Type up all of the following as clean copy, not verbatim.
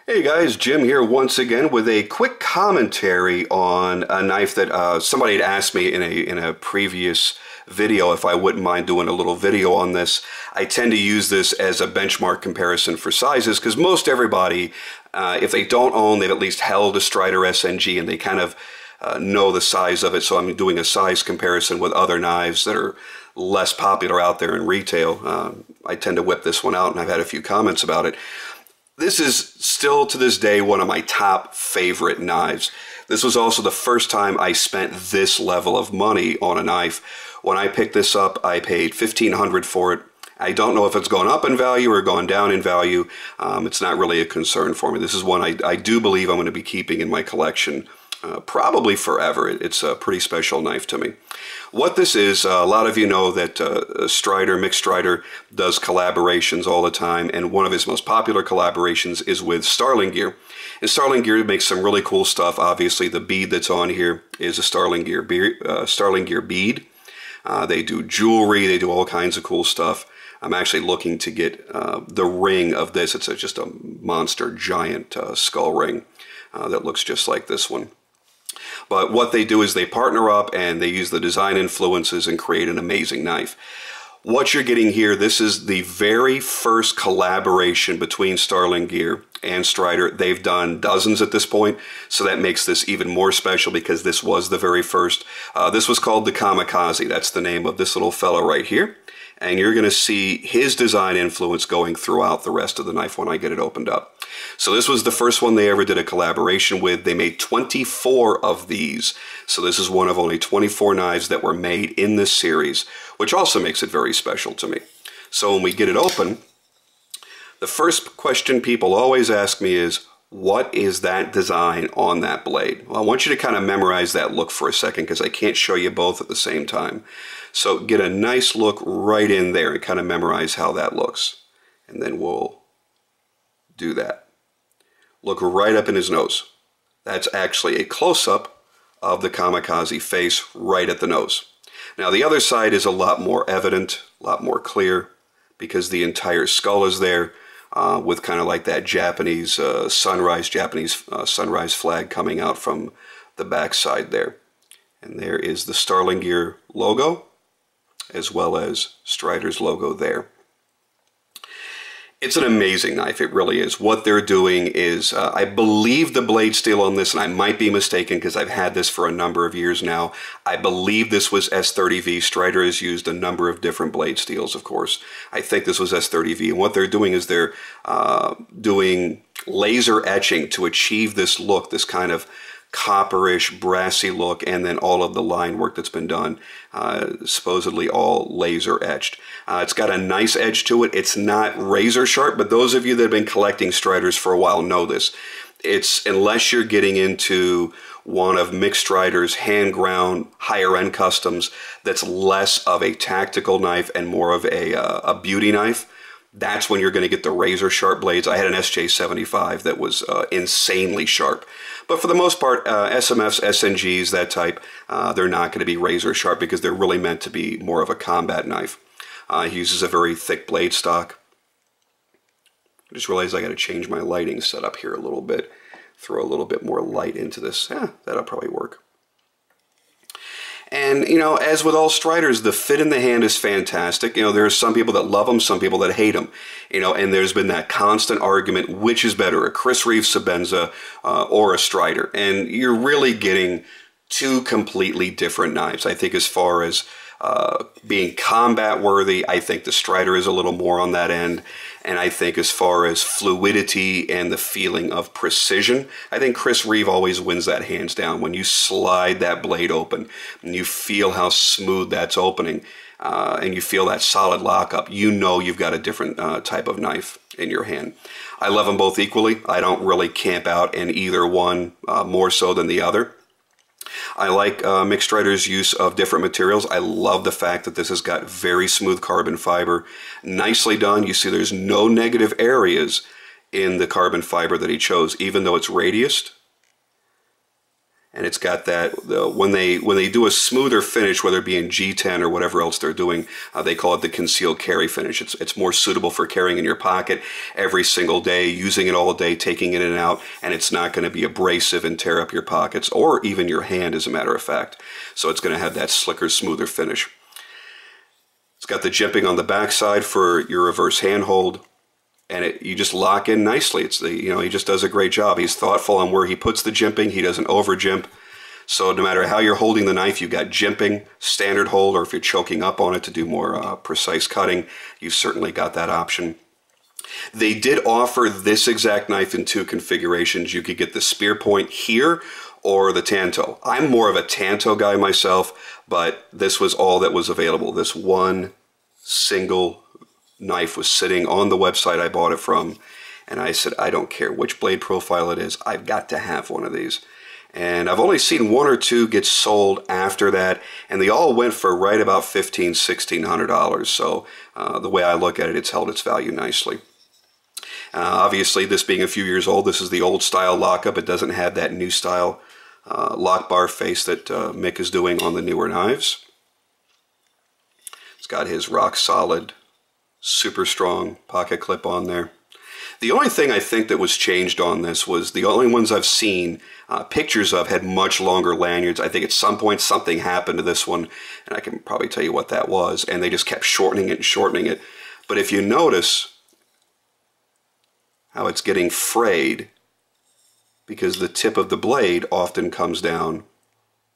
Hey guys, Jim here once again with a quick commentary on a knife that somebody had asked me in a previous video if I wouldn't mind doing a little video on this. I tend to use this as a benchmark comparison for sizes because most everybody, if they don't own, they've at least held a Strider SnG and they kind of know the size of it. So I'm doing a size comparison with other knives that are less popular out there in retail. I tend to whip this one out and I've had a few comments about it. This is still to this day one of my top favorite knives. This was also the first time I spent this level of money on a knife. When I picked this up, I paid $1,500 for it. I don't know if it's gone up in value or gone down in value. It's not really a concern for me. This is one I do believe I'm going to be keeping in my collection probably forever. It's a pretty special knife to me. What this is, a lot of you know that Strider, Mixed Strider, does collaborations all the time, and one of his most popular collaborations is with Starlingear. And Starlingear makes some really cool stuff. Obviously, the bead that's on here is a Starlingear bead. They do jewelry, they do all kinds of cool stuff. I'm actually looking to get the ring of this. It's just a monster, giant skull ring that looks just like this one. But what they do is they partner up and they use the design influences and create an amazing knife. What you're getting here, this is the very first collaboration between Starlingear and Strider. They've done dozens at this point, so that makes this even more special because this was the very first. This was called the Kamikaze. That's the name of this little fellow right here. And you're going to see his design influence going throughout the rest of the knife when I get it opened up. So this was the first one they ever did a collaboration with. They made 24 of these. So this is one of only 24 knives that were made in this series, which also makes it very special to me. So when we get it open, the first question people always ask me is, what is that design on that blade? Well, I want you to kind of memorize that look for a second because I can't show you both at the same time. So get a nice look right in there and kind of memorize how that looks. And then we'll do that. Look right up in his nose. That's actually a close-up of the Kamikaze face right at the nose. Now the other side is a lot more evident, a lot more clear, because the entire skull is there with kind of like that Japanese sunrise flag coming out from the back side there. And there is the Starlingear logo, as well as Strider's logo there. It's an amazing knife, it really is. What they're doing is, I believe the blade steel on this, and I might be mistaken because I've had this for a number of years now, I believe this was S30V. Strider has used a number of different blade steels, of course. I think this was S30V, and what they're doing is they're doing laser etching to achieve this look, this kind of copperish, brassy look, and then all of the line work that's been done, supposedly all laser etched. It's got a nice edge to it. It's not razor sharp, but those of you that have been collecting Striders for a while know this. It's, unless you're getting into one of Mixed Strider's hand-ground, higher-end customs that's less of a tactical knife and more of a beauty knife, that's when you're going to get the razor sharp blades. I had an SJ75 that was insanely sharp. But for the most part, SMFs, SNGs, that type, they're not going to be razor sharp because they're really meant to be more of a combat knife. He uses a very thick blade stock. I just realized I got to change my lighting setup here a little bit. Throw a little bit more light into this. That'll probably work. And, you know, as with all Striders, the fit in the hand is fantastic. You know, there are some people that love them, some people that hate them. You know, and there's been that constant argument, which is better, a Chris Reeve Sebenza or a Strider? And you're really getting two completely different knives. I think as far as being combat worthy, I think the Strider is a little more on that end. And I think as far as fluidity and the feeling of precision, I think Chris Reeve always wins that hands down. When you slide that blade open and you feel how smooth that's opening and you feel that solid lockup, you know you've got a different type of knife in your hand. I love them both equally. I don't really camp out in either one more so than the other. I like Mixed Strider's use of different materials. I love the fact that this has got very smooth carbon fiber. Nicely done. You see there's no negative areas in the carbon fiber that he chose, even though it's radiused. And it's got that, when they do a smoother finish, whether it be in G10 or whatever else they're doing, they call it the concealed carry finish. It's more suitable for carrying in your pocket every single day, using it all day, taking it in and out, and it's not going to be abrasive and tear up your pockets or even your hand, as a matter of fact. So it's going to have that slicker, smoother finish. It's got the jimping on the backside for your reverse handhold, and you just lock in nicely. He just does a great job. He's thoughtful on where he puts the jimping. He doesn't over jimp. So no matter how you're holding the knife, you've got jimping, standard hold, or if you're choking up on it to do more precise cutting, you've certainly got that option. They did offer this exact knife in 2 configurations. You could get the spearpoint here or the tanto. I'm more of a tanto guy myself, but this was all that was available. This one single knife was sitting on the website I bought it from, and I said, I don't care which blade profile it is, I've got to have one of these. And I've only seen 1 or 2 get sold after that, and they all went for right about $1,500, $1,600. So the way I look at it, it's held its value nicely. Obviously, this being a few years old, this is the old style lockup. It doesn't have that new style lock bar face that Mick is doing on the newer knives. It's got his rock solid, super strong pocket clip on there. The only thing I think that was changed on this was the only ones I've seen pictures of had much longer lanyards. I think at some point something happened to this one, and I can probably tell you what that was, and they just kept shortening it and shortening it. But if you notice how it's getting frayed, because the tip of the blade often comes down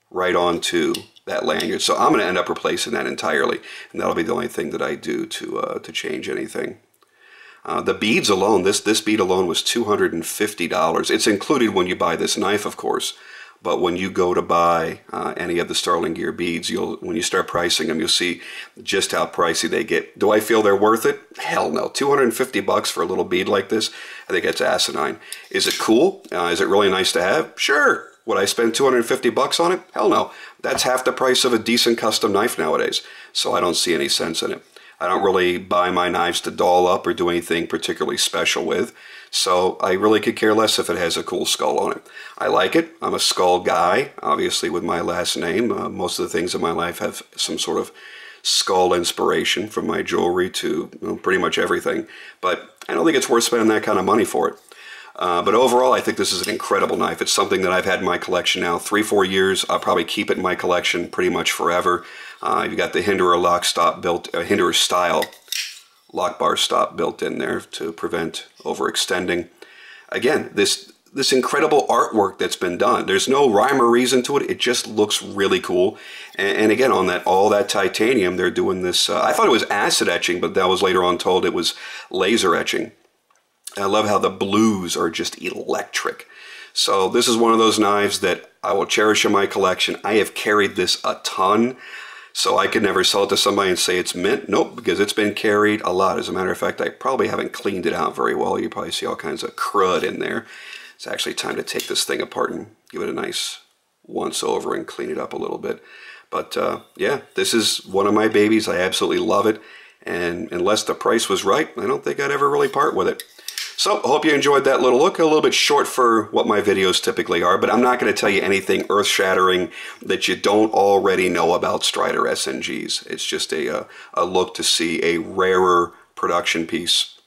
right onto that lanyard. So I'm going to end up replacing that entirely, and that'll be the only thing that I do to change anything. The beads alone, this bead alone was $250. It's included when you buy this knife, of course, but when you go to buy any of the Starlingear beads, when you start pricing them, you'll see just how pricey they get. Do I feel they're worth it? Hell no. $250 for a little bead like this? I think that's asinine. Is it cool? Is it really nice to have? Sure. Would I spend $250 on it? Hell no. That's half the price of a decent custom knife nowadays, so I don't see any sense in it. I don't really buy my knives to doll up or do anything particularly special with, so I really could care less if it has a cool skull on it. I like it. I'm a skull guy, obviously with my last name. Most of the things in my life have some sort of skull inspiration, from my jewelry to pretty much everything, but I don't think it's worth spending that kind of money for it. But overall, I think this is an incredible knife. It's something that I've had in my collection now 3-4 years. I'll probably keep it in my collection pretty much forever. You've got the Hinderer style lock bar stop built in there to prevent overextending. Again, this incredible artwork that's been done. There's no rhyme or reason to it. It just looks really cool. And again, on all that titanium, they're doing this. I thought it was acid etching, but that was later on told it was laser etching. I love how the blues are just electric. So this is one of those knives that I will cherish in my collection. I have carried this a ton, so I could never sell it to somebody and say it's mint. Nope, because it's been carried a lot. As a matter of fact, I probably haven't cleaned it out very well. You probably see all kinds of crud in there. It's actually time to take this thing apart and give it a nice once over and clean it up a little bit. But yeah, this is one of my babies. I absolutely love it. And unless the price was right, I don't think I'd ever really part with it. So, I hope you enjoyed that little look. A little bit short for what my videos typically are, but I'm not going to tell you anything earth-shattering that you don't already know about Strider SnGs. It's just a look to see a rarer production piece.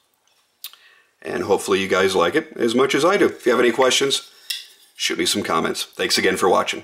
And hopefully you guys like it as much as I do. If you have any questions, shoot me some comments. Thanks again for watching.